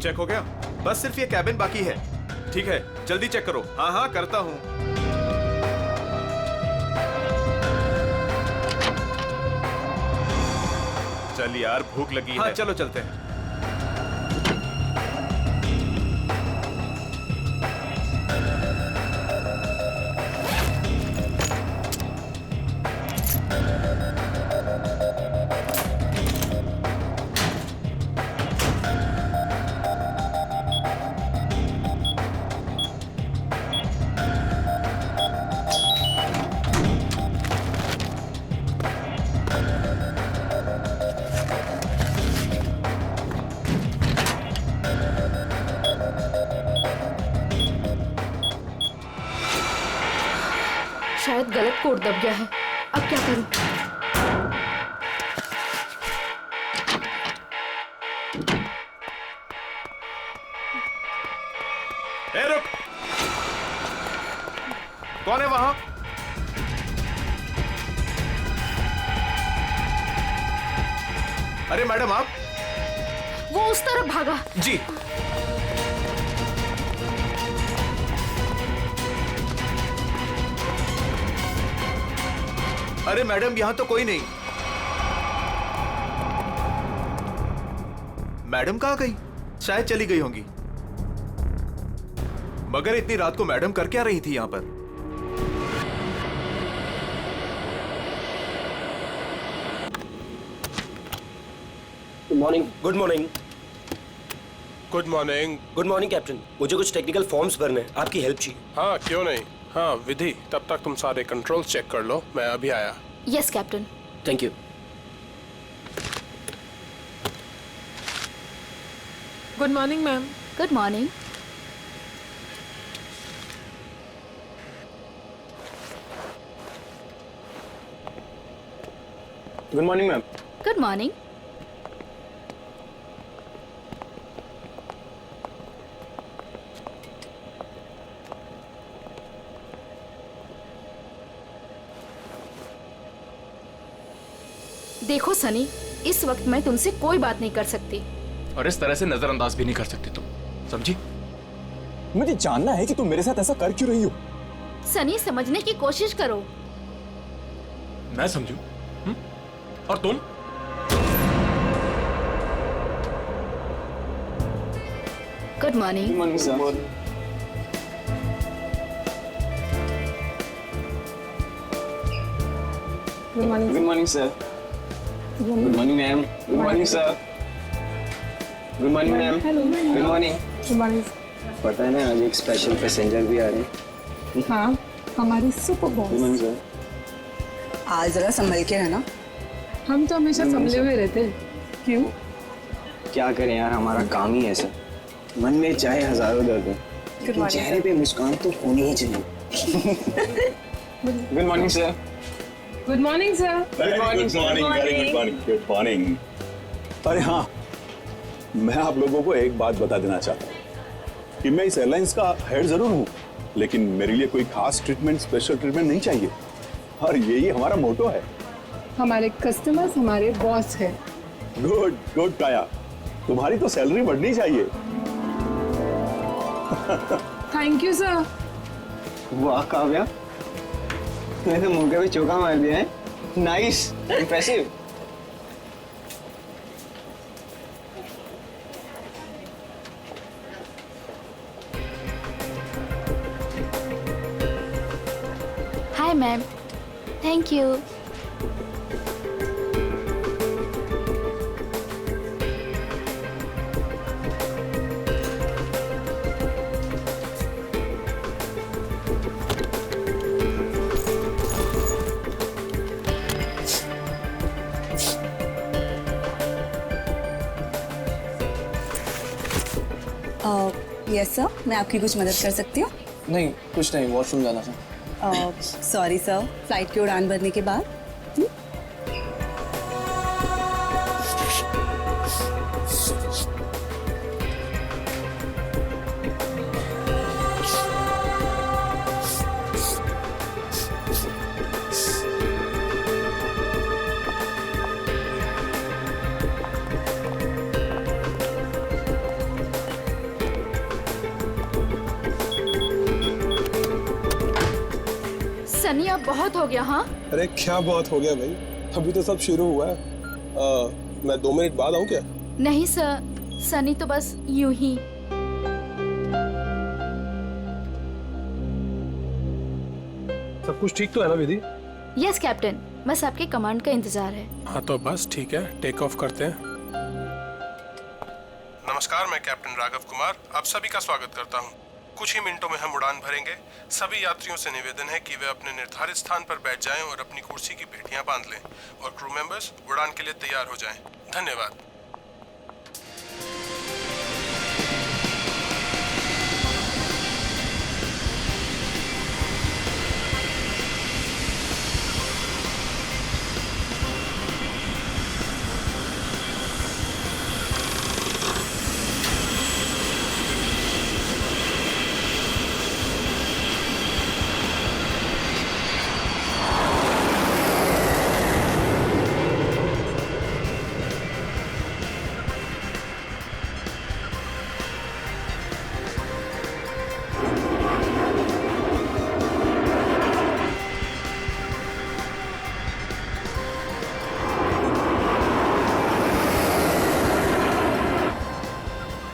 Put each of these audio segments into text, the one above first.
Check हो गया? बस सिर्फ ये कैबिन बाकी है। ठीक है, जल्दी चेक करो। हाँ हाँ करता हूँ। चल यार, भूख लगी है। हाँ चलो चलते हैं। शायद गलत कोड दब गया है। अब क्या करूं? ए रुक! कौन है वहां? अरे मैडम आप? वो उस तरफ भागा। जी। अरे मैडम यहां तो कोई नहीं। मैडम कहां गई? शायद चली गई होंगी। मगर इतनी रात को मैडम कर क्या रही थी यहां पर? Good morning. Good morning. Good morning. Good morning captain, मुझे कुछ टेक्निकल फॉर्म्स भरने हैं, आपकी हेल्प चाहिए। हाँ क्यों नहीं। हाँ विधि, तब तक तुम सारे कंट्रोल चेक कर लो, मैं अभी आया। Yes captain. Thank you. Good morning ma'am. Good morning. Good morning ma'am. Good morning. देखो सनी, इस वक्त मैं तुमसे कोई बात नहीं कर सकती। और इस तरह से नजरअंदाज भी नहीं कर सकती तुम, समझी? मुझे जानना है कि तुम मेरे साथ ऐसा कर क्यों रही हो। सनी समझने की कोशिश करो। मैं समझू? और तुम? Good morning. Good morning sir. Good morning. Good morning sir. Good morning ma'am. Good morning sir. Good morning ma'am. Good morning. Good morning. पता है ना आज एक स्पेशल पैसेंजर भी आ रहे हैं। हाँ, हमारी super good boss. Morning sir. आज जरा संभल के रहना। हम तो हमेशा संभले हुए रहते हैं। क्यों? क्या करें यार, हमारा काम ही ऐसा। मन में चाहे हजारों दर्द हो, लेकिन चेहरे पे मुस्कान तो होनी ही चाहिए। Good morning sir. Good morning sir. Good morning. Good morning. अरे हाँ, मैं आप लोगों को एक बात बता देना चाहता हूँ कि मैं इस एयरलाइंस का हेड जरूर हूँ, लेकिन मेरे लिए कोई खास ट्रीटमेंट, स्पेशल ट्रीटमेंट नहीं चाहिए। और यही हमारा मोटो है। हमारे कस्टमर्स हमारे बॉस है। गुड गुड काया, तुम्हारी तो सैलरी बढ़नी चाहिए। Thank you sir. वाह काव्या, तूने तो मुंह पे चौका मार दिया है। Nice, impressive. Hi ma'am. Thank you. Yes sir, मैं आपकी कुछ मदद कर सकती हूँ? नहीं कुछ नहीं, वॉशरूम जाना था। सॉरी सर, फ्लाइट की उड़ान भरने के बाद। सनी अब बहुत हो गया। हाँ अरे क्या बहुत हो गया भाई, अभी तो सब शुरू हुआ है। मैं 2 मिनट बाद आऊँ क्या? नहीं सर, सनी तो बस यूं ही। सब कुछ ठीक तो है ना विधि? यस कैप्टन, बस आपके कमांड का इंतजार है। हाँ तो बस ठीक है, टेक ऑफ करते हैं। नमस्कार, मैं कैप्टन राघव कुमार आप सभी का स्वागत करता हूँ। कुछ ही मिनटों में हम उड़ान भरेंगे। सभी यात्रियों से निवेदन है कि वे अपने निर्धारित स्थान पर बैठ जाएं और अपनी कुर्सी की पेटियां बांध लें और क्रू मेंबर्स उड़ान के लिए तैयार हो जाएं। धन्यवाद।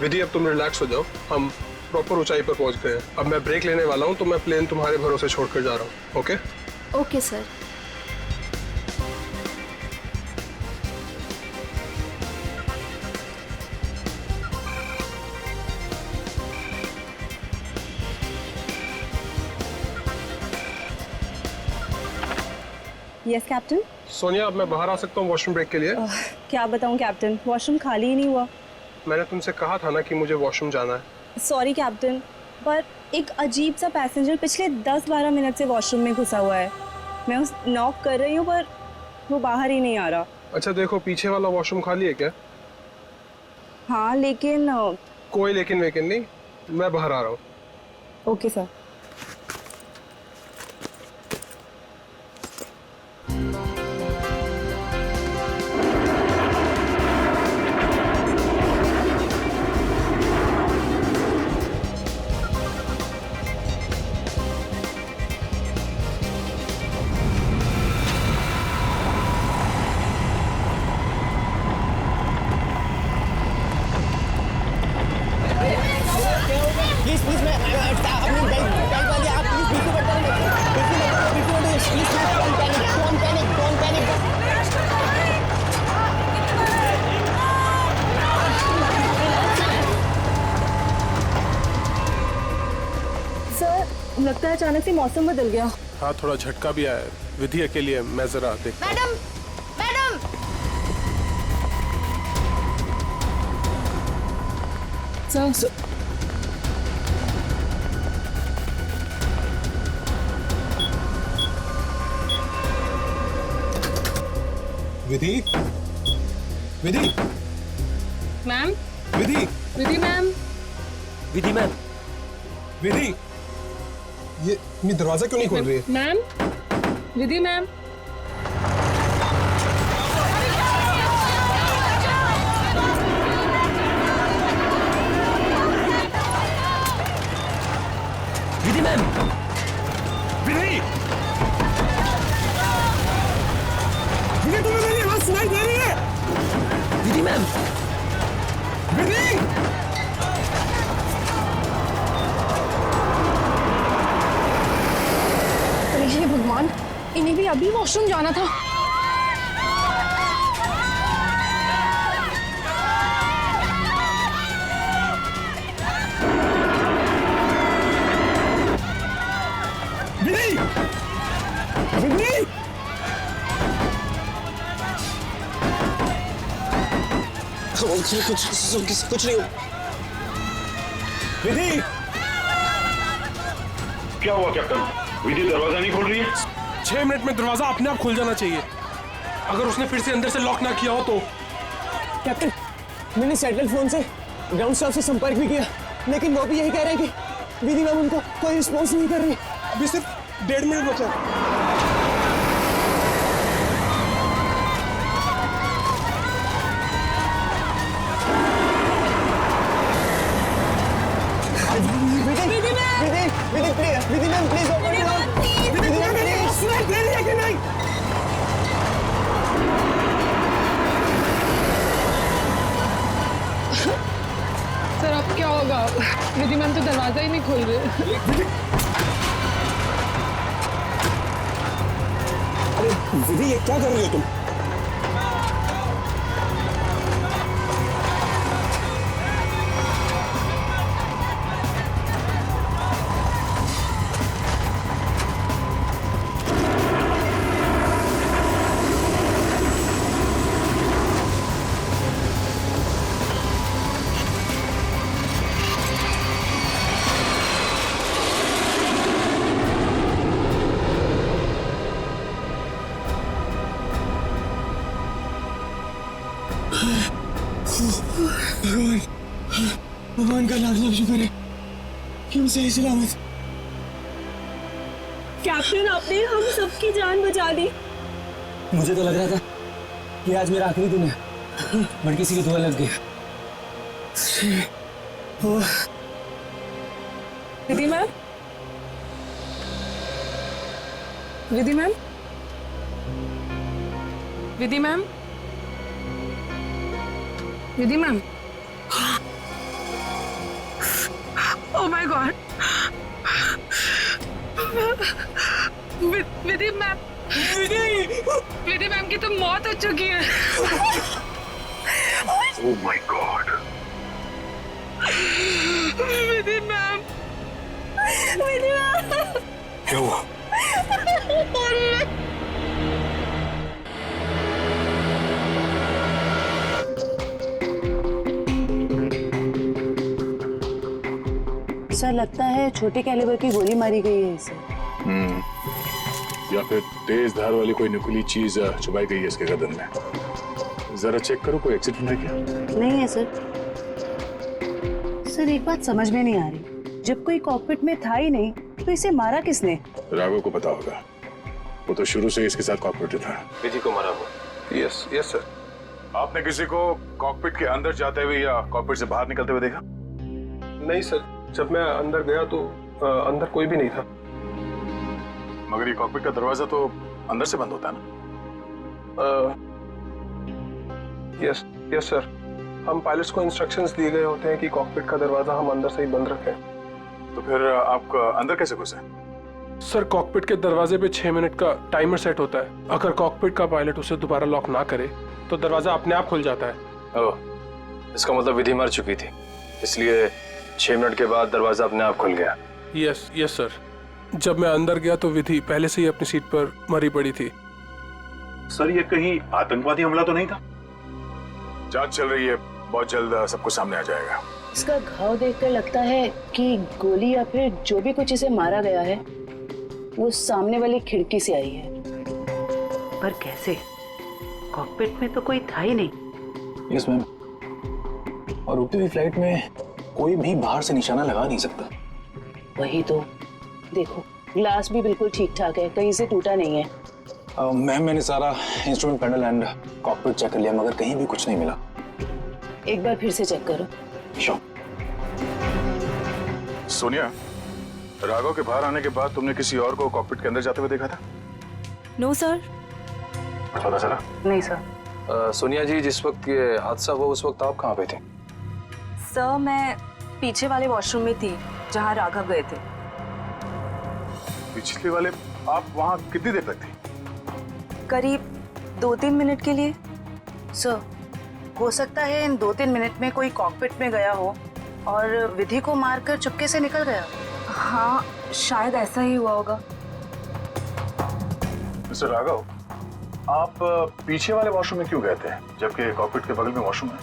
विधि अब तुम रिलैक्स हो जाओ, हम प्रॉपर ऊंचाई पर पहुंच गए हैं। अब मैं ब्रेक लेने वाला हूं तो मैं प्लेन तुम्हारे भरोसे छोड़कर जा रहा हूं। Okay okay sir. Yes captain. Sonia, अब मैं बाहर आ सकता हूं वॉशरूम ब्रेक के लिए? क्या बताऊं कैप्टन, वॉशरूम खाली ही नहीं हुआ। मैंने तुमसे कहा था ना कि मुझे वॉशरूम जाना है। सॉरी कैप्टन, पर एक अजीब सा पैसेंजर पिछले 10-12 मिनट से वॉशरूम में घुसा हुआ है। मैं उस नॉक कर रही हूँ पर वो बाहर ही नहीं आ रहा। अच्छा देखो, पीछे वाला वॉशरूम खाली है क्या? हाँ लेकिन कोई लेकिन वेकिन नहीं, मैं बाहर आ रहा हूँ। Okay sir. प्लीज प्लीज मैं अपनी बेल्ट वाली आप प्लीज बिल्कुल मत डोंट पैनिक। सर लगता है अचानक से मौसम बदल गया। हाँ थोड़ा झटका भी आया है। विधि अकेली है, मैं जरा देखता हूं। मैडम मैडम सर विधि, विधि, मैम, विधि, विधि मैम, विधि मैम, विधि, ये दरवाजा क्यों नहीं खोल रही है? Ma'am, Vidhi ma'am. Vidhi ma'am, विधि, विधि तुम्हें मेरी आवाज सुनाई दे रही है? विधि मैम, विधि, हे भगवान, इन्हें भी अभी वॉशरूम जाना था। विधि, विधि, कुछ नहीं। विधि, क्या हुआ कैप्टन? विधि दरवाजा नहीं खोल रही है? 6 मिनट में दरवाजा अपने आप खुल जाना चाहिए। अगर उसने फिर से अंदर से लॉक ना किया हो तो। कैप्टन, मैंने सैटेलाइट फोन से ग्राउंड स्टाफ से संपर्क भी किया, लेकिन वो भी यही कह रहे हैं कि विधि मैम उनको कोई रिस्पॉन्स नहीं कर रही। अभी सिर्फ 1.5 मिनट बचा है। Vidhi ma'am, please open it. Vidhi ma'am please. सुनाई दे रही है कि नहीं? सर अब क्या होगा? विधि मैम तो दरवाजा ही नहीं खोल रहे। अरे विधि, ये क्या कर रही हो तुम? भगवान का लाख लाख शुक्र है कि हम सही सलामत। कैप्टन, आपने हम सबकी जान बचा दी। मुझे तो लग रहा था कि आज मेरा आखिरी दिन है, बट किसी की दुआ लग गई। Vidhi ma'am, Vidhi ma'am, Vidhi ma'am, Vidhi ma'am. Oh my God, Vidhi ma'am, Vidhi ma'am की तो मौत हो चुकी है। Oh my God, Vidhi ma'am, Vidhi ma'am, क्या हुआ? सर लगता है छोटे कैलिबर की गोली मारी गई है इसे। या फिर तेज धार वाली कोई नुकीली चीज छुपाई गई है इसके गर्दन में। जरा चेक करो, कोई एक्सीडेंट है क्या? नहीं है सर। सर एक बात समझ में नहीं आ रही, जब कोई कॉकपिट में था ही नहीं तो इसे मारा किसने? राघव को पता होगा, वो तो शुरू से इसके साथ कॉकपिट था। विधि को मारा हुआ। Yes yes sir. आपने किसी को कॉकपिट के अंदर जाते हुए या कॉकपिट से बाहर निकलते हुए देखा? नहीं सर, जब मैं अंदर गया तो अंदर कोई भी नहीं था। मगर ये कॉकपिट का दरवाजा तो अंदर से बंद होता है ना? यस यस सर, हम पायलट्स को इंस्ट्रक्शंस दिए गए होते हैं कि कॉकपिट का दरवाजा हम अंदर से ही बंद रखें। तो फिर आप अंदर कैसे घुसे? सर कॉकपिट के दरवाजे पे 6 मिनट का टाइमर सेट होता है। अगर कॉकपिट का पायलट उसे दोबारा लॉक ना करे तो दरवाजा अपने आप खुल जाता है। ओह, इसका मतलब विधि मर चुकी थी, इसलिए 6 मिनट के बाद दरवाजा अपने आप खुल गया। यस यस सर, जब मैं अंदर गया तो विधि पहले से ही अपनी सीट पर मरी पड़ी थी। सर ये कहीं आतंकवादी हमला तो नहीं था? जांच चल रही है, बहुत जल्द सब कुछ सामने आ जाएगा। इसका घाव देखकर लगता है कि गोली या फिर जो भी कुछ इसे मारा गया है वो सामने वाली खिड़की से आई है। पर कैसे? कॉकपिट में तो कोई था ही नहीं। यस मैम, और उड़ती हुई फ्लाइट में कोई भी बाहर से निशाना लगा नहीं सकता। वही तो, देखो ग्लास भी बिल्कुल ठीक ठाक है, कहीं से टूटा नहीं है। मैम मैंने सारा instrument panel and cockpit check कर लिया, मगर कहीं भी कुछ नहीं मिला। एक बार फिर से चेक करो। श्योर। सोनिया, राघव के बाहर आने के बाद तुमने किसी और को कॉकपिट के अंदर जाते हुए देखा था? No sir. पता चला? नहीं सर। सोनिया जी, जिस वक्त ये हादसा हुआ उस वक्त आप कहाँ पे थे? सर मैं पीछे वाले वॉशरूम में थी जहाँ राघव गए थे। पिछले वाले? आप वहाँ कितनी देर तक थी? करीब 2-3 मिनट के लिए। सर हो सकता है इन 2-3 मिनट में कोई कॉकपिट में गया हो और विधि को मारकर चुपके से निकल गया। हाँ शायद ऐसा ही हुआ होगा। मिस्टर राघव, आप पीछे वाले वॉशरूम में क्यों गए थे जबकि कॉकपिट के बगल में वॉशरूम है?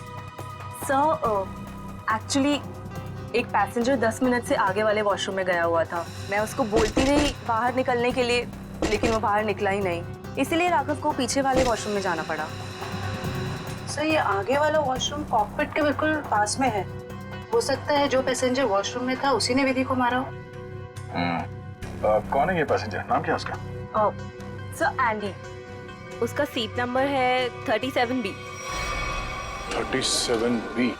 सर एक्चुअली एक पैसेंजर 10 मिनट से आगे वाले वॉशरूम में गया हुआ था। मैं उसको बोलती रही बाहर निकलने के लिए, लेकिन वो बाहर निकला ही नहीं, इसीलिए राघव को पीछे वाले वॉशरूम में जाना पड़ा। सर ये आगे वाला वॉशरूम कॉकपिट के बिल्कुल पास में है। हो सकता है जो पैसेंजर वॉशरूम में था उसी ने विधि को मारा हो। कौन है ये पैसेंजर? नाम क्या है उसका? सर एंडी, उसका सीट नंबर है 37B। 37B।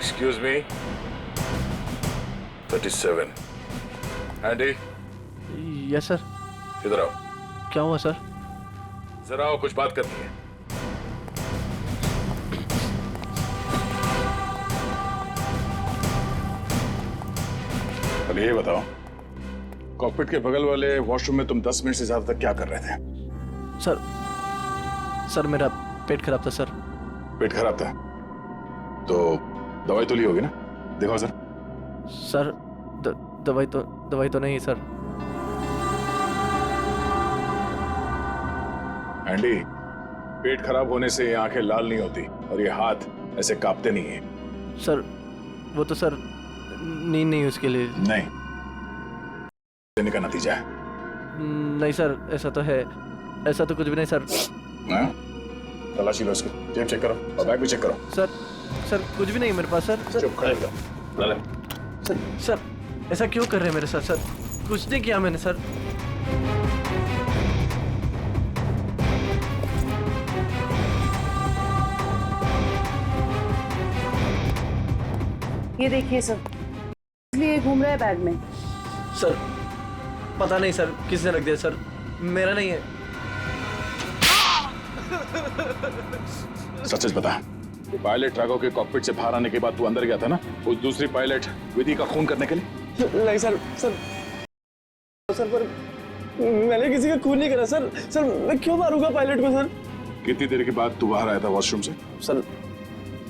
Excuse me 37 Andy yes sir. इधर आओ। क्या हुआ सर? जरा आओ, कुछ बात करनी है। पहले ये बताओ, कॉकपिट के बगल वाले वॉशरूम में तुम 10 मिनट से ज्यादा तक क्या कर रहे थे? सर मेरा पेट खराब था सर। पेट खराब था तो दवाई तो ली होगी ना? देखो सर। सर दवाई तो नहीं सर। एंडी, पेट खराब होने से ये आंखें लाल नहीं होती और ये हाथ ऐसे कांपते नहीं है। सर वो तो सर नींद नहीं उसके लिए। नहीं, देने का नतीजा है। नहीं सर, ऐसा तो है। ऐसा तो कुछ भी नहीं सर। हाँ? तलाशी लो उसकी, जेब चेक करो और बैग भी चेक करो। सर कुछ भी नहीं मेरे पास सर। चुप खड़े रहो। सर ऐसा क्यों कर रहे हैं मेरे साथ सर? कुछ नहीं किया मैंने सर। ये देखिए सर, इसलिए घूम रहा है बैग में। सर पता नहीं सर किसने रख दिया सर, मेरा नहीं है। सच बता, पायलट राघव के कॉकपिट से बाहर आने के बाद तू अंदर गया था ना, उस दूसरी पायलट विधि का खून करने के लिए? नहीं सर पर मैंने किसी का खून नहीं करा सर। सर मैं क्यों मारूंगा पायलट को सर? कितनी देर के बाद तू बाहर आया था वॉशरूम से? सर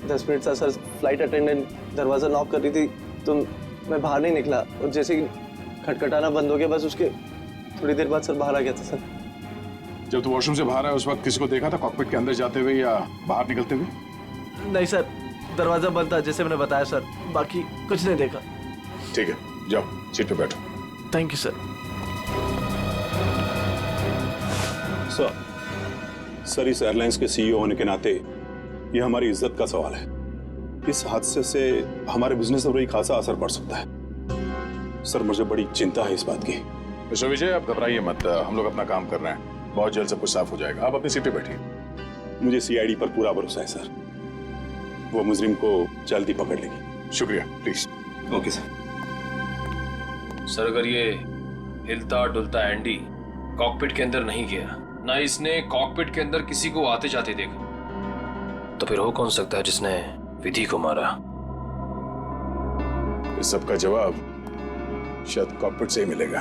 10 मिनट था सर। फ्लाइट अटेंडेंट दरवाजा नॉक कर रही थी तो मैं बाहर नहीं निकला, और जैसे ही खटखटाना बंद हो गया बस उसके थोड़ी देर बाद सर बाहर आ गया था सर। जब तू वॉशरूम से बाहर आया उस वक्त किसी को देखा था कॉकपिट के अंदर जाते हुए या बाहर निकलते हुए? नहीं सर, दरवाजा बंद था जैसे मैंने बताया सर, बाकी कुछ नहीं देखा। ठीक है, जाओ सीट पे बैठो। Thank you sir. सर इस एयरलाइंस के सीईओ होने के नाते ये हमारी इज्जत का सवाल है। इस हादसे से हमारे बिजनेस पर भी खासा असर पड़ सकता है। सर मुझे बड़ी चिंता है इस बात की। मिस्टर विजय, आप घबराइए मत, हम लोग अपना काम कर रहे हैं, बहुत जल्द सब कुछ साफ हो जाएगा। आप अपनी सीट पे बैठिए। मुझे सीआईडी पर पूरा भरोसा है सर, वो मुजरिम को जल्दी पकड़ लेगी। शुक्रिया, प्लीज। Okay sir. सर अगर ये हिलता डुलता एंडी कॉकपिट के अंदर नहीं गया, ना इसने कॉकपिट के अंदर किसी को आते जाते देखा, तो फिर हो कौन सकता है जिसने विधि को मारा? इस सब का जवाब शायद कॉकपिट से ही मिलेगा।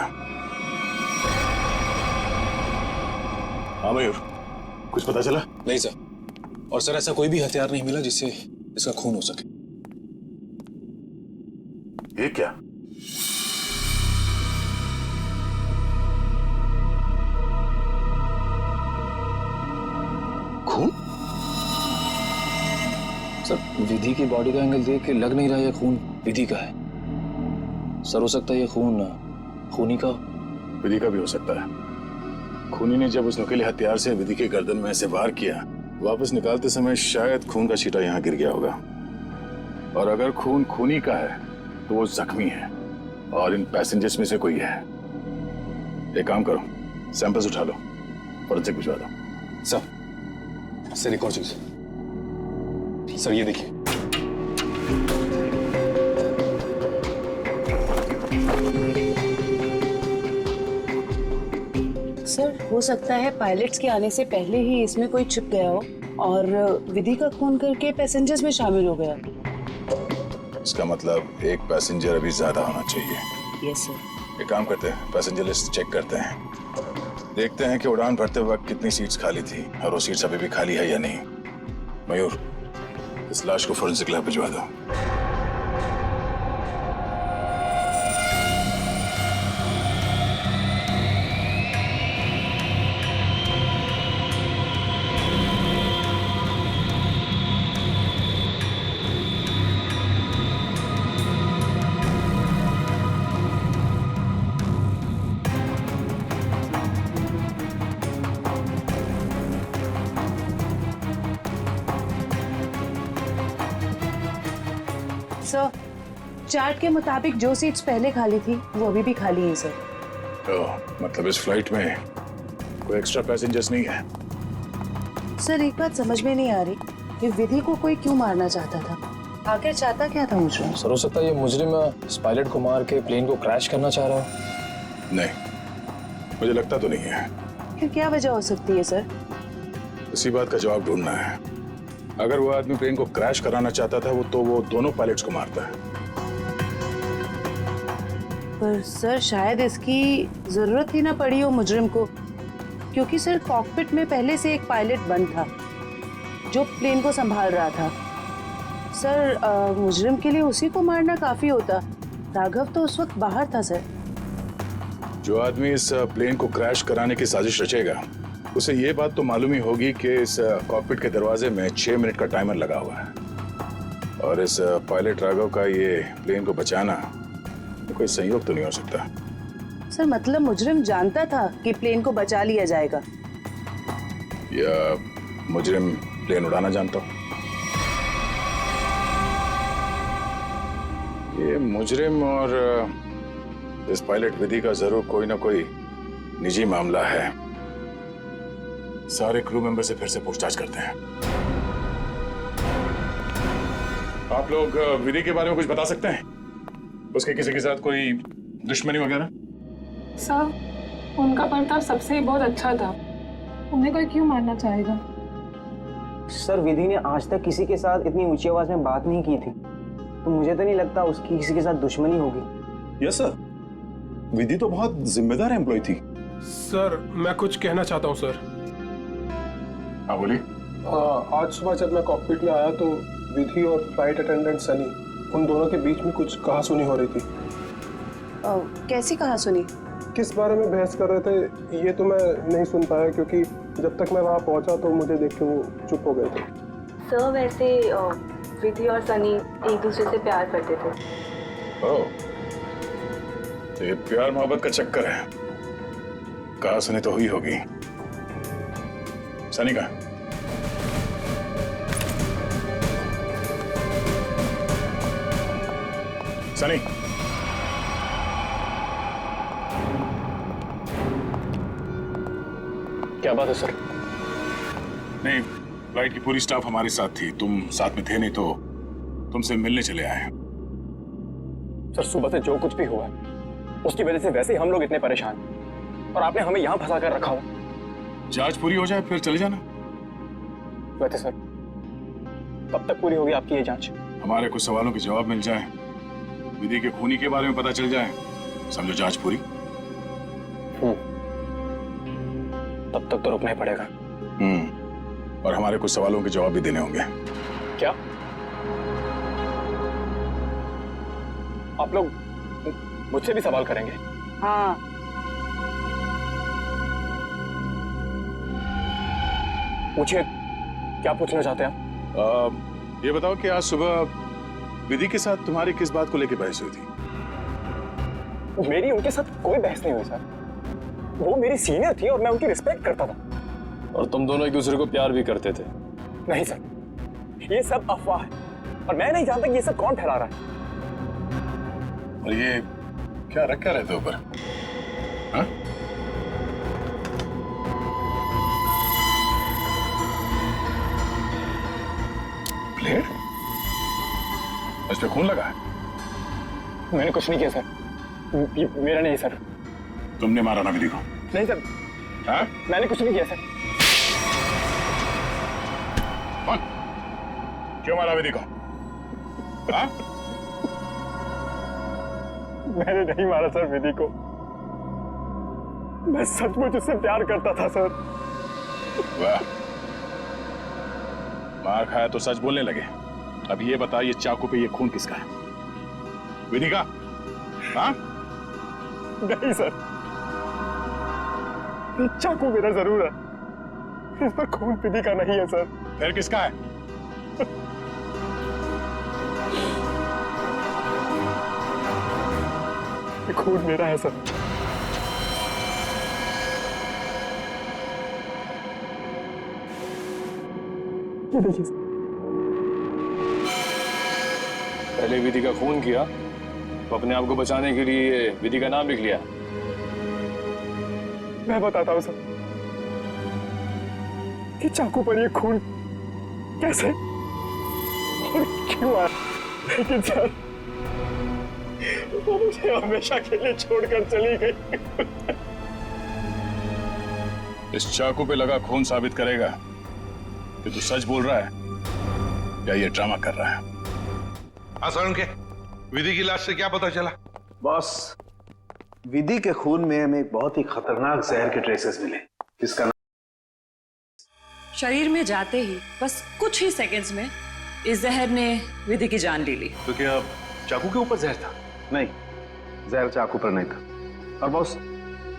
हाँ मयूर, कुछ पता चला? नहीं सर, और सर ऐसा कोई भी हथियार नहीं मिला जिससे इसका खून हो सके। ये क्या? खून? सर विधि की बॉडी का एंगल देख के लग नहीं रहा ये खून विधि का है। सर हो सकता है ये खून खूनी का। विधि का भी हो सकता है। खूनी ने जब उस नुकीले हथियार से विधि के गर्दन में ऐसे वार किया, वापस निकालते समय शायद खून का छींटा यहाँ गिर गया होगा। और अगर खून खूनी का है तो वो जख्मी है और इन पैसेंजर्स में से कोई है। एक काम करो, सैंपल्स उठा लो, फॉरेंसिक भिजवा दो। सर एक और चीज सर, ये देखिए। सर हो सकता है पायलट्स के आने से पहले ही इसमें कोई छिप गया हो और विधि का खून करके पैसेंजर्स में शामिल हो गया। इसका मतलब एक पैसेंजर अभी ज्यादा होना चाहिए। Yes sir. एक काम करते हैं, पैसेंजर लिस्ट चेक करते हैं, देखते हैं कि उड़ान भरते वक्त कितनी सीट्स खाली थी और वो सीट्स अभी भी खाली है या नहीं। मयूर, इस लाश को फोरेंसिक लैब भिजवा दो। सर चार्ट के मुताबिक जो सीट्स पहले खाली थी वो अभी भी खाली है सर। मतलब इस फ्लाइट में कोई एक्स्ट्रा पैसेंजर्स नहीं है? सर एक बात समझ में नहीं आ रही कि विधि को कोई क्यों मारना चाहता था। आखिर चाहता क्या था मुझे? सर हो सकता है ये मुजरिम इस पायलट को मार के प्लेन को क्रैश करना चाह रहा हो। नहीं, मुझे लगता तो नहीं है। फिर क्या वजह हो सकती है सर? इसी बात का जवाब ढूंढना है। अगर वो आदमी प्लेन को क्रैश कराना चाहता था वो दोनों पायलट्स को मारता है। पर सर शायद इसकी जरूरत ही ना पड़ी हो मुजरिम को, क्योंकि सर कॉकपिट में पहले से एक पायलट बंद था जो प्लेन को संभाल रहा था। सर मुजरिम के लिए उसी को मारना काफी होता। राघव तो उस वक्त बाहर था सर। जो आदमी इस प्लेन को क्रैश कराने की साजिश रचेगा उसे ये बात तो मालूम ही होगी कि इस कॉकपिट के दरवाजे में 6 मिनट का टाइमर लगा हुआ है, और इस पायलट राघव का ये प्लेन को बचाना कोई संयोग तो नहीं हो सकता। सर मतलब मुजरिम जानता था कि प्लेन को बचा लिया जाएगा, या मुजरिम प्लेन उड़ाना जानता हो? ये मुजरिम और इस पायलट विधि का जरूर कोई ना कोई निजी मामला है। सारे क्रू मेंबर से फिर से पूछताछ करते हैं। आप लोग विधि के बारे में कुछ बता सकते हैं? उसके किसी के साथ कोई दुश्मनी वगैरह? सर उनका बर्ताव सबसे बहुत अच्छा था, उन्हें कोई क्यों मारना चाहेगा? सर विधि ने आज तक किसी के साथ इतनी ऊंची आवाज में बात नहीं की थी, तो मुझे तो नहीं लगता उसकी किसी के साथ दुश्मनी होगी। यस सर, विधि तो बहुत जिम्मेदार एम्प्लॉय थी। सर मैं कुछ कहना चाहता हूँ सर। हाँ बोलिए। आज सुबह जब मैं कॉकपिट में आया तो विधि और फ्लाइट अटेंडेंट सनी, उन दोनों के बीच में कुछ कहासुनी हो रही थी। कैसी कहासुनी? किस बारे में बहस कर रहे थे ये तो मैं नहीं सुन पाया, क्योंकि जब तक मैं वहाँ पहुँचा तो मुझे देख के वो चुप हो गए थे। सर वैसे विधि और सनी एक दूसरे से प्यार करते थे। ओह, तो ये प्यार मोहब्बत का चक्कर है। कहासुनी तो हुई होगी। सनी का सनी, क्या बात है सर? नहीं, फ्लाइट की पूरी स्टाफ हमारे साथ थी, तुम साथ में थे नहीं तो तुमसे मिलने चले आए। सर सुबह से जो कुछ भी हुआ उसकी वजह से वैसे ही हम लोग इतने परेशान, और आपने हमें यहाँ फंसा कर रखा हुआ। जांच पूरी हो जाए फिर चले जाना। वैसे सर कब तक पूरी होगी आपकी ये जांच? हमारे कुछ सवालों के जवाब मिल जाए, विधि के खूनी के बारे में पता चल जाए, समझो जांच पूरी। तब तक तो रुकना ही पड़ेगा। और हमारे कुछ सवालों के जवाब भी देने होंगे। क्या आप लोग मुझसे भी सवाल करेंगे? हाँ। पूछिए, क्या पूछना चाहते हैं आप? ये बताओ कि आज सुबह विधि के साथ तुम्हारी किस बात को लेकर बहस हुई थी? मेरी उनके साथ कोई बहस नहीं हुई सर। वो मेरी सीनियर थी और मैं उनकी रिस्पेक्ट करता था। और तुम दोनों एक दूसरे को प्यार भी करते थे? नहीं सर, ये सब अफवाह है और मैं नहीं जानता कि ये सब कौन फैला रहा है। और ये क्या रख क्या रहते ऊपर? हाँ? प्लेट? इस पे खून लगा है? मैंने कुछ नहीं किया सर। ये मेरा नहीं सर। तुमने मारा ना विधि को? नहीं सर। हाँ? मैंने कुछ नहीं किया सर। कौन? क्यों मारा विधि को? हाँ? मैंने नहीं मारा सर विधि को। मैं सचमुच उससे प्यार करता था सर। वाह, मार खाया तो सच बोलने लगे। अब ये बता, ये चाकू पे ये खून किसका है? विधि का? हाँ? नहीं सर, ये चाकू मेरा जरूर है, इस पर खून विधि का नहीं है सर। फिर किसका है? ये खून मेरा है सर। ये देखिए सर। पहले विधि का खून किया तो अपने आप को बचाने के लिए विधि का नाम लिख लिया। मैं बताता हूं सर कि चाकू पर ये खून कैसे और क्यों आया। लेकिन सर वो मुझे हमेशा के लिए छोड़कर चली गई। इस चाकू पे लगा खून साबित करेगा कि तू सच बोल रहा है या ये ड्रामा कर रहा है। हाँ के विधि की लाश से क्या पता चला? बॉस, विधि के खून में हमें एक बहुत ही खतरनाक जहर के ट्रेसेस मिले, जिसका शरीर में जाते ही बस कुछ ही सेकंड्स में इस जहर ने विधि की जान ले ली। तो क्या चाकू के ऊपर जहर था? नहीं, जहर चाकू पर नहीं था। और बॉस,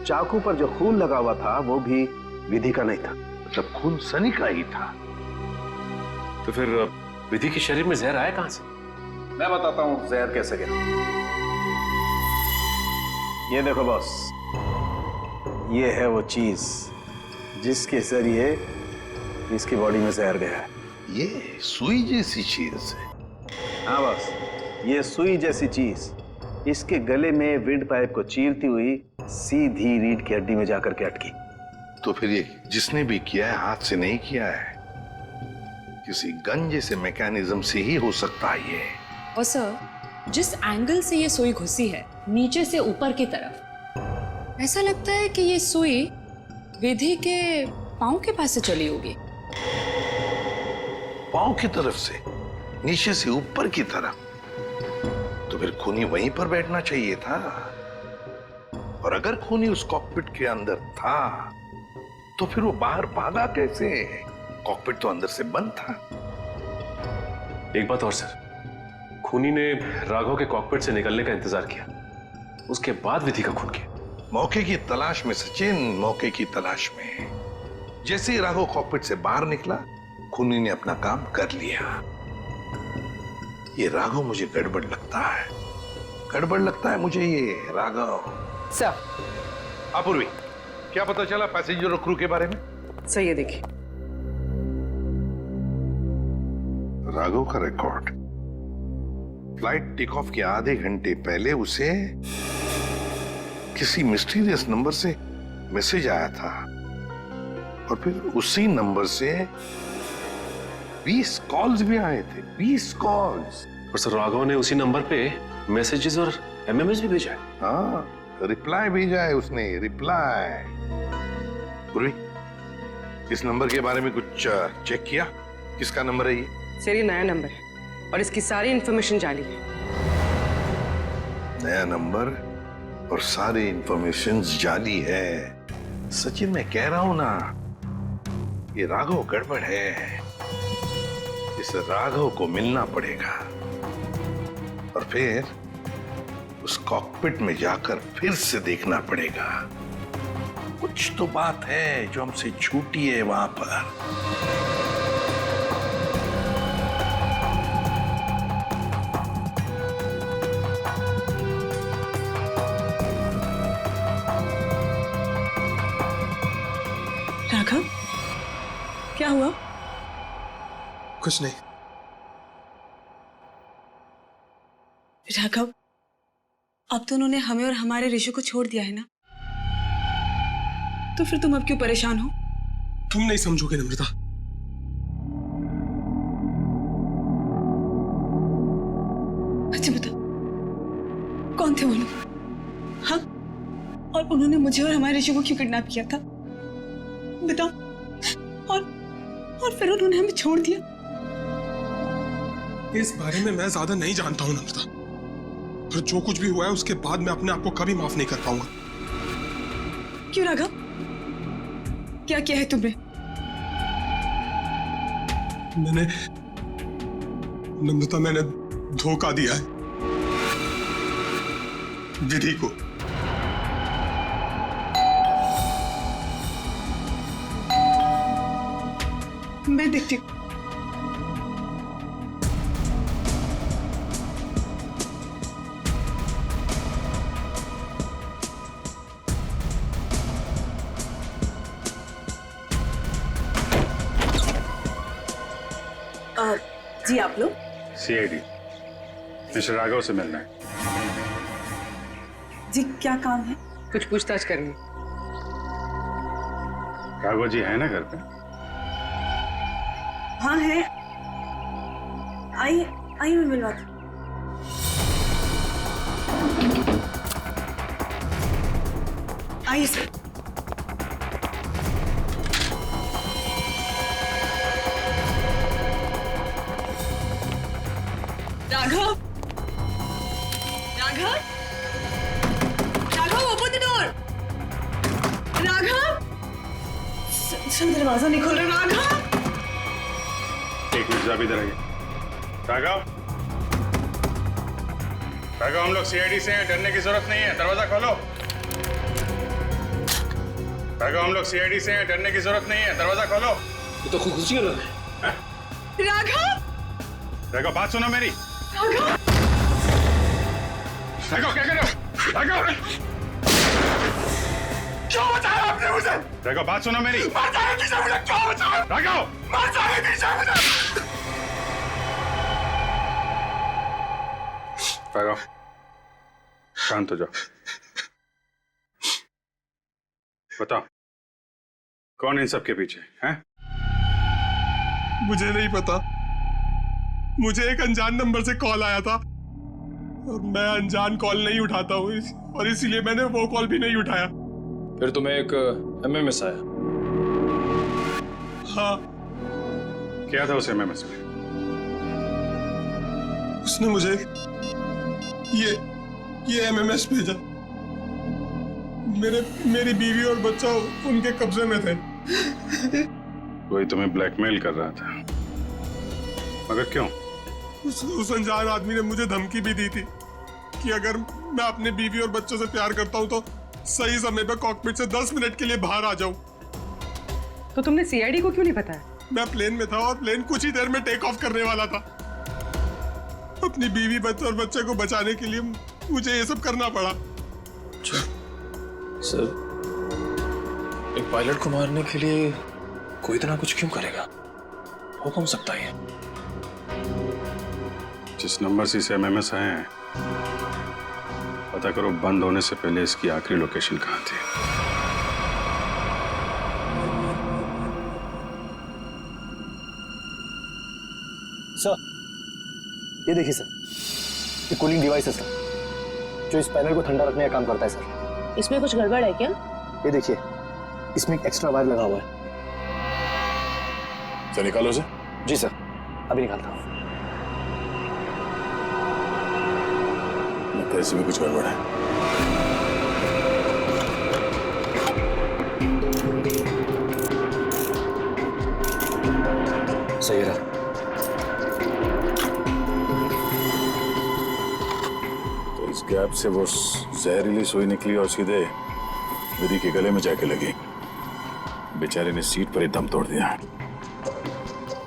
चाकू पर जो खून लगा हुआ था वो भी विधि का नहीं था। मतलब खून सनी का ही था। तो फिर विधि के शरीर में जहर आया कहां से? मैं बताता हूं जहर कैसे गया। ये देखो बॉस, ये है वो चीज जिसके जरिए इसकी बॉडी में जहर गया है। ये सुई जैसी चीज है। हाँ बॉस, ये सुई जैसी चीज इसके गले में विंड पाइप को चीरती हुई सीधी रीढ़ की हड्डी में जाकर के अटकी। तो फिर ये जिसने भी किया है हाथ से नहीं किया है, किसी गन जैसे मैकेनिज्म से ही हो सकता है ये। और सर, जिस एंगल से ये सुई घुसी है, नीचे से ऊपर की तरफ, ऐसा लगता है कि ये सुई विधि के पांव के पास से चली होगी। पांव की तरफ से, नीचे से ऊपर की तरफ? तो फिर खूनी वहीं पर बैठना चाहिए था। और अगर खूनी उस कॉकपिट के अंदर था तो फिर वो बाहर भागा कैसे? कॉकपिट तो अंदर से बंद था। एक बात और सर, खूनी ने राघव के कॉकपिट से निकलने का इंतजार किया, उसके बाद विधि का खून किया। मौके की तलाश में सचिन, मौके की तलाश में। जैसे ही राघव कॉकपिट से बाहर निकला, खूनी ने अपना काम कर लिया। ये राघव मुझे गड़बड़ लगता है, गड़बड़ लगता है मुझे ये राघव। सर, अपूर्वी, क्या पता चला पैसेंजर और क्रू के बारे में? सर ये देखिए, राघव का रिकॉर्ड। फ्लाइट टेक ऑफ के आधे घंटे पहले उसे किसी मिस्टीरियस नंबर से मैसेज आया था और फिर उसी नंबर से 20 कॉल्स भी आए थे। 20 कॉल्स। और सर, राघव ने उसी नंबर पे मैसेजेस और एमएमएस भी भेजा है। हाँ, रिप्लाई भेजा है उसने, रिप्लाई। पूर्वी, इस नंबर के बारे में कुछ चेक किया? किसका नंबर है ये? सर ये नया नंबर है और इसकी सारी इंफॉर्मेशन जाली है। नया नंबर और सारी इंफॉर्मेशन जाली है। सचिन, मैं कह रहा हूं ना, ये राघव गड़बड़ है। इस राघव को मिलना पड़ेगा और फिर उस कॉकपिट में जाकर फिर से देखना पड़ेगा। कुछ तो बात है जो हमसे छूटी है वहां पर। राघव, क्या हुआ? कुछ नहीं। राघव, अब तो उन्होंने हमें और हमारे ऋषि को छोड़ दिया है ना, तो फिर तुम अब क्यों परेशान हो? तुम नहीं समझोगे नम्रता। अच्छा बता, कौन थे वो लोग? हाँ, और उन्होंने मुझे और हमारे ऋषि को क्यों किडनैप किया था? बताओ। और फिर उन्होंने हमें छोड़ दिया। इस बारे में मैं ज्यादा नहीं जानता हूं नम्रता, और जो कुछ भी हुआ है उसके बाद मैं अपने आप को कभी माफ नहीं कर पाऊंगा। क्यों राघव, क्या किया है तुमने? मैंने नम्रता, मैंने धोखा दिया है विधि को। मैं देखती हूँ। जी आप लोग? सीआईडी, मिस्टर राघव से मिलना है। जी क्या काम है? कुछ पूछताछ करनी। राघव जी है ना घर पे? हाँ है। आइए आइए, मैं मिलवाती हूँ। आइए sir. Raghav, Raghav, Raghav, open the door. Raghav, sir दरवाजा नहीं खोल रहा। राघव, एक मिनट, आप इधर आइए। राघव, राघव, हम लोग सीआईडी से हैं, डरने की जरूरत नहीं है, दरवाजा खोलो। राघव, हम लोग सीआईडी से हैं, डरने की जरूरत नहीं है, दरवाजा खोलो। ये तो खुशी हो रहा है। राघव, राघव, बात सुनो मेरी। राघव, राघव, क्या कर रहे हो? राघव, क्यों बचाया आपने मुझे? राघव, बात सुनो मेरी। मर जाने दीजिए मुझे, क्यों बचाया? राघव, मर जाने दीजिए मुझे। राघव, शांत हो जाओ। बताओ, कौन इन सब के पीछे है? मुझे नहीं पता। मुझे एक अनजान नंबर से कॉल आया था और मैं अनजान कॉल नहीं उठाता हूँ और इसीलिए मैंने वो कॉल भी नहीं उठाया। फिर तुम्हें एक एमएमएस आया? हाँ। क्या था उस एमएमएस में? उसने मुझे ये एमएमएस भेजा। मेरी बीवी और बच्चा उनके कब्जे में थे। कोई तुम्हें ब्लैकमेल कर रहा था, मगर क्यों? उस अनजान आदमी ने मुझे धमकी भी दी थी कि अगर मैं अपने बीवी और बच्चों से प्यार करता हूं तो सही समय पर कॉकपिट से 10 मिनट के लिए बाहर आ जाऊं। तो तुमने सीआईडी को क्यों नहीं बताया? मैं प्लेन में था और प्लेन कुछ ही देर में टेक ऑफ करने वाला था। अपनी बीवी, बच्चे और बच्चे को बचाने के लिए मुझे ये सब करना पड़ा। सर, एक पायलट को मारने के लिए कोई इतना कुछ क्यों करेगा? हो कौन सकता है? जिस नंबर से इसे एमएमएस आए हैं, पता करो बंद होने से पहले इसकी आखिरी लोकेशन कहाँ थी। सर, ये देखिए सर, ये कूलिंग डिवाइस है सर, जो इस पैनल को ठंडा रखने का काम करता है सर। इसमें कुछ गड़बड़ है क्या? ये देखिए, इसमें एक एक्स्ट्रा वायर लगा हुआ है। सर, निकालो उसे। जी सर, अभी निकालता हूँ। लगता है इसमें कुछ गड़बड़ है। सही रहा। तो इस गैप से वो जहरीली सुई निकली और सीधे विधि के गले में जाके लगी। बेचारे ने सीट पर ही दम तोड़ दिया।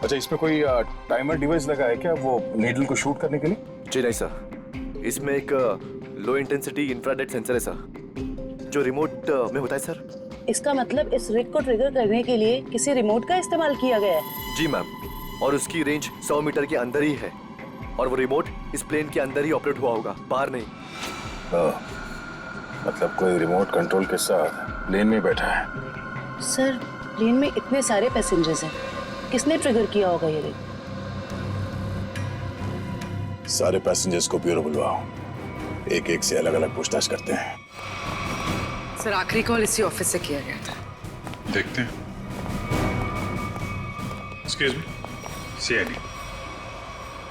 अच्छा, इसमें कोई टाइमर डिवाइस लगा है क्या, वो नीडल को शूट करने के लिए? जी नहीं सर, इसमें एक लो इंटेंसिटी इंफ्रारेड सेंसर है सर, जो रिमोट में होता है सर। इसका मतलब इस रिग को ट्रिगर करने के लिए किसी रिमोट का इस्तेमाल किया गया है? जी मैम, और उसकी रेंज 100 मीटर के अंदर ही है और वो रिमोट इस प्लेन के अंदर ही ऑपरेट हुआ होगा, बाहर नहीं। मतलब कोई रिमोट कंट्रोल के साथ प्लेन में बैठा है। सर, प्लेन में इतने सारे पैसेंजर्स हैं, किसने ट्रिगर किया होगा ये रिग? सारे पैसेंजर्स को ब्यूरो बुलवाओ, एक एक से अलग अलग पूछताछ करते हैं। सर, आखिरी कॉल इसी ऑफिस से किया गया था। देखते हैं। एक्सक्यूज मी, सीआईडी,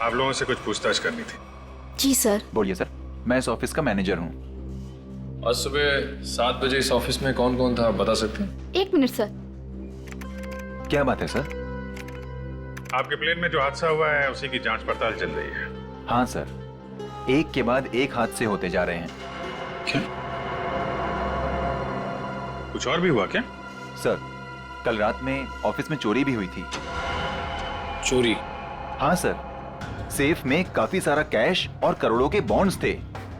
आप लोगों से कुछ पूछताछ करनी थी। जी सर। बोलिए सर, मैं इस ऑफिस का मैनेजर हूँ। आज सुबह 7 बजे इस ऑफिस में कौन कौन था, बता सकते हैं? 1 मिनट सर। क्या बात है सर? आपके प्लेन में जो हादसा हुआ है उसी की जांच पड़ताल चल रही है। हाँ सर, एक के बाद एक हादसे होते जा रहे हैं। क्या? कुछ और भी हुआ क्या? सर, कल रात में ऑफिस में चोरी भी हुई थी। चोरी? हाँ सर, सेफ में काफी सारा कैश और करोड़ों के बॉन्ड्स थे।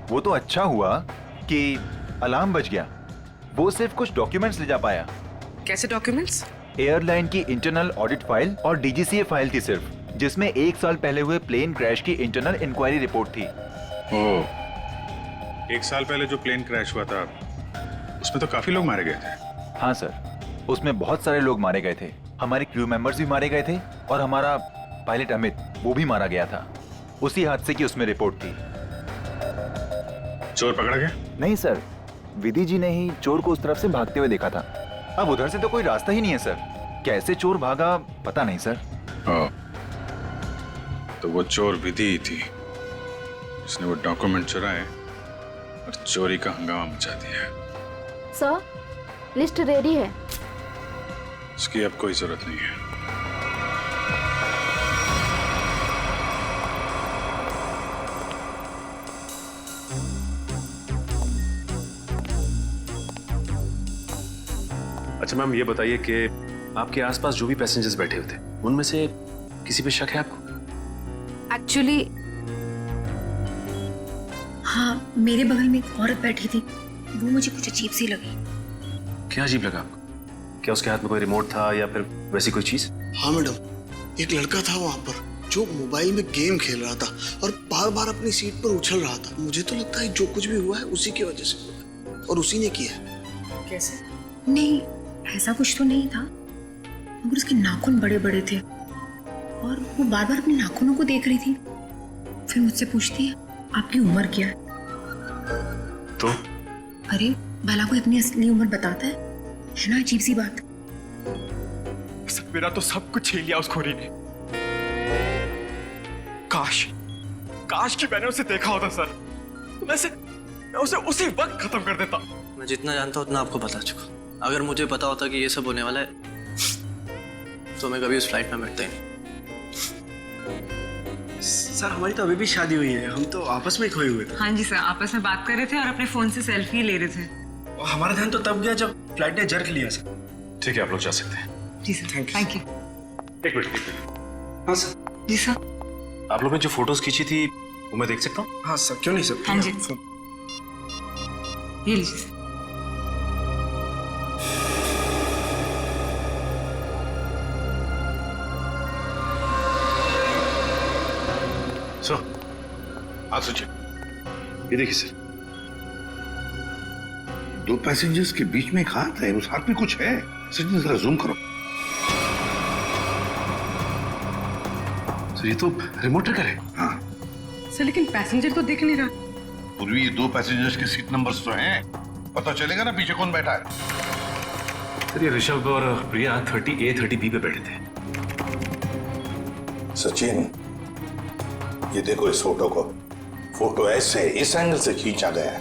वो तो अच्छा हुआ कि अलार्म बज गया। वो सिर्फ कुछ डॉक्यूमेंट्स ले जा पाया। कैसे डॉक्यूमेंट्स? एयरलाइन की इंटरनल ऑडिट फाइल और डीजीसीए फाइल थी सिर्फ, जिसमें 1 साल पहले हुए प्लेन क्रैश की इंटरनल इंक्वायरी रिपोर्ट थी। ओह, 1 साल पहले जो प्लेन क्रैश हुआ था उसमें तो काफी लोग मारे गए थे। हाँ सर, उसमें बहुत सारे लोग मारे गए थे। हमारे क्रू मेंबर्स भी मारे गए थे और हमारा पायलट अमित, वो भी मारा गया था। उसी हादसे की उसमें रिपोर्ट थी। चोर पकड़ा गया? नहीं सर, विधि जी ने ही चोर को उस तरफ से भागते हुए देखा था। अब उधर से तो कोई रास्ता ही नहीं है सर, कैसे चोर भागा पता नहीं सर। तो वो चोर विधि ही थी जिसने वो डॉक्यूमेंट चुराए और चोरी का हंगामा मचा दिया। सर, लिस्ट रेडी है। उसकी अब कोई जरूरत नहीं है। अच्छा मैम, ये बताइए कि आपके आसपास जो भी पैसेंजर्स बैठे हुए थे उनमें से किसी पे शक है आपको? एक्चुअली हाँ, मेरे बगल में एक औरत बैठी थी, वो मुझे कुछ अजीब सी लगी। क्या अजीब लगा आपको? क्या उसके हाथ में कोई रिमोट था या फिर वैसी कोई चीज? हाँ मैडम, एक लड़का था वहाँ पर जो मोबाइल में गेम खेल रहा था और बार बार अपनी सीट पर उछल रहा था। मुझे तो लगता है जो कुछ भी हुआ है उसी की वजह से हुआ है और उसी ने किया है। कैसे? नहीं, ऐसा कुछ तो नहीं था, मगर उसके नाखून बड़े बड़े थे और वो बार बार अपने नाखूनों को देख रही थी। फिर मुझसे पूछती है, आपकी उम्र क्या है? तो अरे भला कोई अपनी असली उम्र बताता है ना? अजीब सी बात। मेरा तो सब कुछ छीन लिया उस खोरी ने। काश कि मैंने उसे देखा होता सर, तो मैं उसे उसी वक्त खत्म कर देता। मैं जितना जानता हूँ उतना आपको बता चुका। अगर मुझे पता होता कि ये सब होने वाला है तो मैं कभी उस फ्लाइट में बैठता ही नहीं। सर, हमारी तो अभी भी शादी हुई है, हम तो आपस में खोए हुए थे। हाँ जी सर, आपस में बात कर रहे थे और अपने फोन से सेल्फी ले रहे थे। और हमारा ध्यान तो तब गया जब फ्लाइट ने जर्क लिया सर। ठीक है, आप लोग जा सकते हैं। जी सर, थैंक यू। एक मिनट। हाँ सर। जी सर। आप लोग ने जो फोटोज खींची थी वो मैं देख सकता हूँ? हाँ सर, क्यों नहीं सर। हाँ जी, ये लीजिए। सर, हाँ सचिन, ये देखिए सर, 2 पैसेंजर्स के बीच में एक हाथ है, उस हाथ में कुछ है। सचिन जरा जूम करो। सर, ये तो रिमोट ट्रिगर है। हाँ सर, लेकिन पैसेंजर तो दिख नहीं रहा। पूर्वी, ये 2 पैसेंजर्स के सीट नंबर्स तो हैं, पता चलेगा ना पीछे कौन बैठा है। सर, ये ऋषभ और प्रिया 30A 30B पे बैठे थे। सचिन, ये देखो इस फोटो को। फोटो ऐसे इस एंगल से खींचा गया है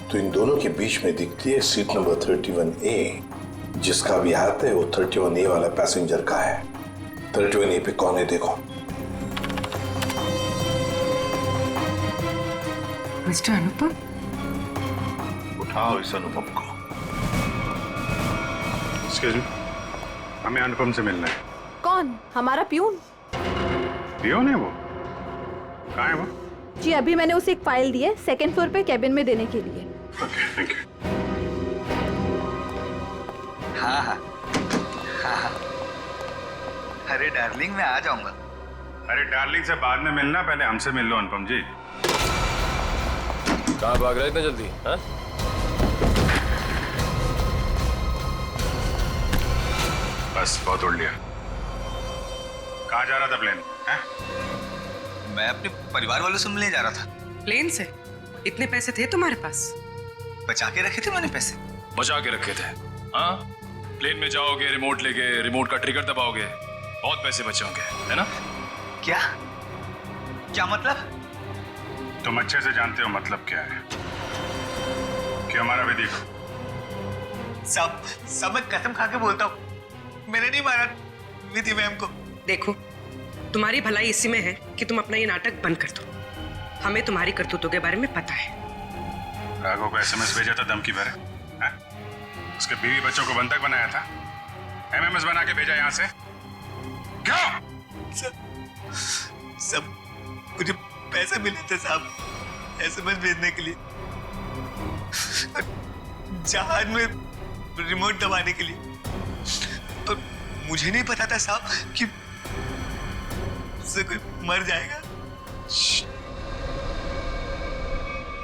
तो इन दोनों के बीच में दिखती है सीट नंबर 31A। जिसका भी हाथ है वो 31A वाला पैसेंजर का है। 31A पे कौन है देखो। मिस्टर अनुपम, उठाओ इस अनुपम को। एक्सक्यूज मी, हमें अनुपम से मिलना है। कौन? हमारा प्यून? पियोन है वो? कहाँ है वो? जी, अभी मैंने उसे एक फाइल दी है 2nd फ्लोर पे कैबिन में देने के लिए। Okay, thank you. हाँ हाँ हाँ। अरे डार्लिंग, मैं आ जाऊंगा। अरे डार्लिंग से बाद में मिलना, पहले हमसे मिल लो अनुपम जी। कहाँ भाग रहे इतने जल्दी? हाँ? बस बहुत उड़ लिया। कहाँ जा रहा था प्लेन? मैं अपने परिवार वालों से मिलने जा रहा था। प्लेन से? इतने पैसे थे तुम्हारे पास? बचा के रखे थे मैंने पैसे। बचा के रखे थे? हाँ, प्लेन में जाओगे, रिमोट लेके रिमोट का ट्रिगर दबाओगे, बहुत पैसे बचे होंगे, है ना? क्या क्या मतलब? तुम अच्छे से जानते हो मतलब क्या है। क्यों हमारा विधि को? सब मैं कसम खा के बोलता हूँ, मैंने नहीं मारा विधि मैम को। देखो, तुम्हारी भलाई इसी में है कि तुम अपना ये नाटक बंद कर दो। हमें तुम्हारी करतूतों के बारे में पता है। राघव को SMS भेजा था धमकी भरे, उसके बीवी बच्चों को बंधक बनाया था, MMS बना के भेजा यहाँ से। क्यों? सब मुझे पैसे मिले थे साहब SMS भेजने के लिए, जहाज में रिमोट दबाने के लिए। और मुझे नहीं पता था साहब कि उससे कोई मर जाएगा।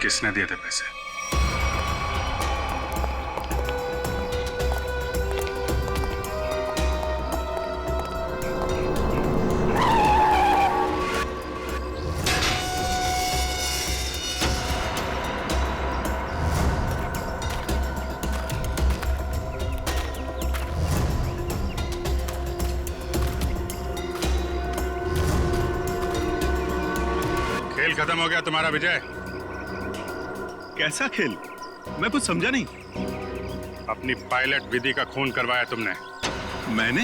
किसने दिए थे पैसे? खेल खत्म हो गया तुम्हारा विजय। कैसा खेल? मैं कुछ समझा नहीं। अपनी पायलट विधि का खून करवाया तुमने। मैंने?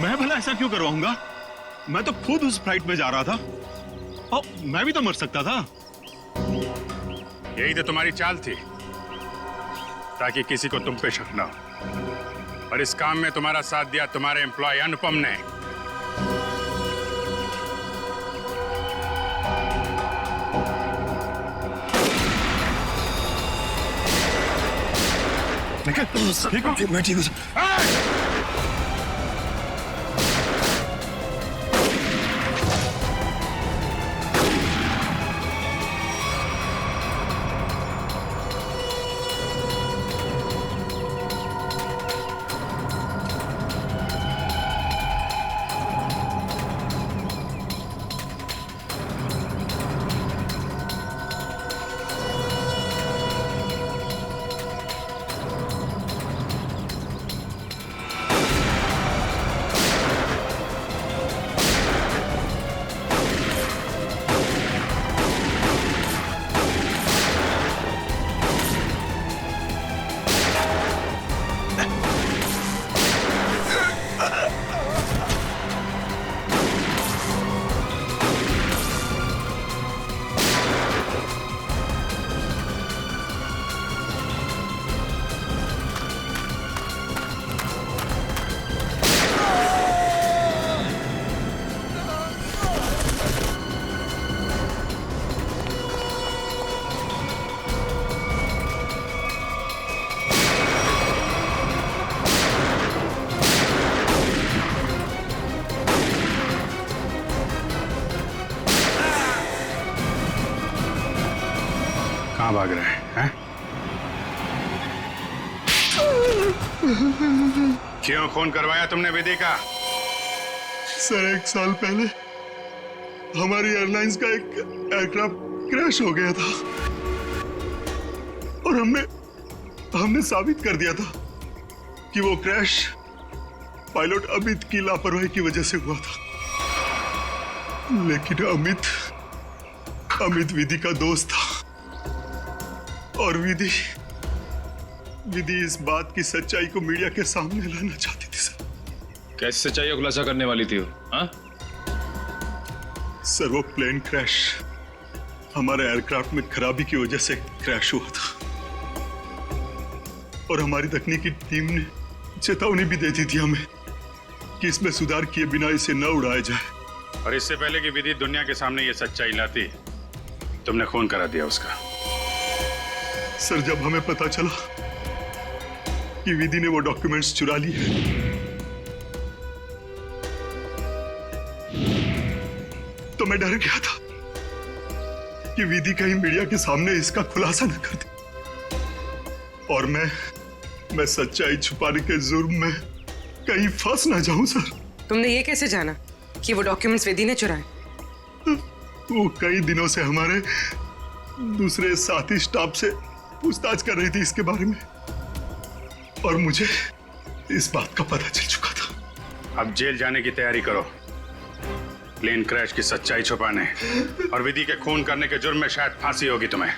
मैं भला ऐसा क्यों करवाऊंगा? मैं तो खुद उस फ्लाइट में जा रहा था और मैं भी तो मर सकता था। यही तो तुम्हारी चाल थी, ताकि किसी को तुम पे शक ना हो। और इस काम में तुम्हारा साथ दिया तुम्हारे एम्प्लॉय अनुपम ने। ठीक हो? मैं ठीक हूँ। कहाँ भाग रहे हैं? क्यों खून करवाया तुमने विधि का? सर 1 साल पहले हमारी एयरलाइंस का एक एयरक्राफ्ट क्रैश हो गया था और हमने साबित कर दिया था कि वो क्रैश पायलट अमित की लापरवाही की वजह से हुआ था। लेकिन अमित विधि का दोस्त था और विधि इस बात की सच्चाई को मीडिया के सामने लाना चाहती थी सर। कैसे सच्चाई का खुलासा करने वाली थी वो? हाँ? सर वो प्लेन क्रैश हमारे एयरक्राफ्ट में खराबी की वजह से क्रैश हुआ था और हमारी तकनीकी टीम ने चेतावनी भी दे दी थी हमें कि इसमें सुधार किए बिना इसे न उड़ाया जाए। और इससे पहले कि विधि दुनिया के सामने ये सच्चाई लाती, तुमने खून करा दिया उसका। सर जब हमें पता चला कि विधि ने वो डॉक्यूमेंट्स चुरा लिए तो मैं डर गया था कि विधि कहीं मीडिया के सामने इसका खुलासा न कर दे और मैं सच्चाई छुपाने के जुर्म में कहीं फंस ना जाऊं। सर तुमने ये कैसे जाना कि वो डॉक्यूमेंट्स विधि ने चुराए? वो कई दिनों से हमारे दूसरे साथी स्टाफ से पूछताछ कर रही थी इसके बारे में और मुझे इस बात का पता चल चुका था। अब जेल जाने की तैयारी करो, प्लेन क्रैश की सच्चाई छुपाने और विधि के खून करने के जुर्म में शायद फांसी होगी तुम्हें।